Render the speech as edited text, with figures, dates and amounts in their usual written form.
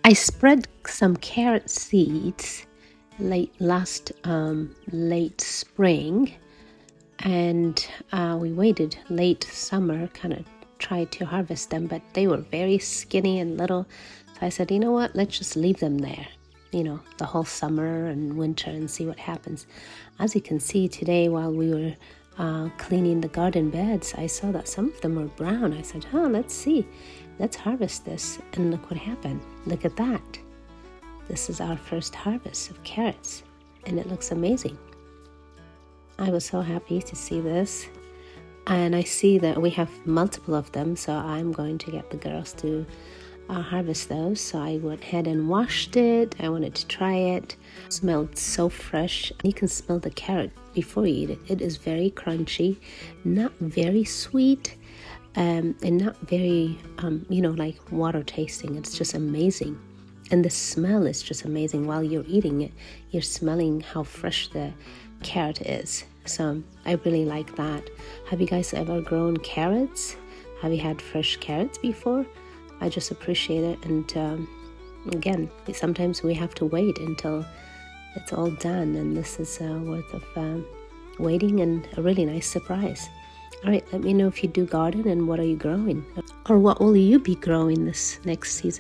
I spread some carrot seeds late spring, and we waited late summer, kind of tried to harvest them, but they were very skinny and little. So I said, you know what, let's just leave them there, the whole summer and winter and see what happens. As you can see today, while we were cleaning the garden beds, I saw that some of them were brown. I said, let's see, let's harvest this. And look what happened. Look at that. This is our first harvest of carrots, and it looks amazing. I was so happy to see this, and I see that we have multiple of them, so I'm going to get the girls to harvest those. So I went ahead and washed it. I wanted to try it. It smelled so fresh. You can smell the carrot before you eat it. It is very crunchy, not very sweet, and not very, like water tasting. It's just amazing. And the smell is just amazing. While you're eating it, you're smelling how fresh the carrot is. So I really like that. Have you guys ever grown carrots? Have you had fresh carrots before? I just appreciate it. And again, sometimes we have to wait until it's all done. And this is worth of waiting, and a really nice surprise. All right, let me know if you do garden and what are you growing? Or what will you be growing this next season?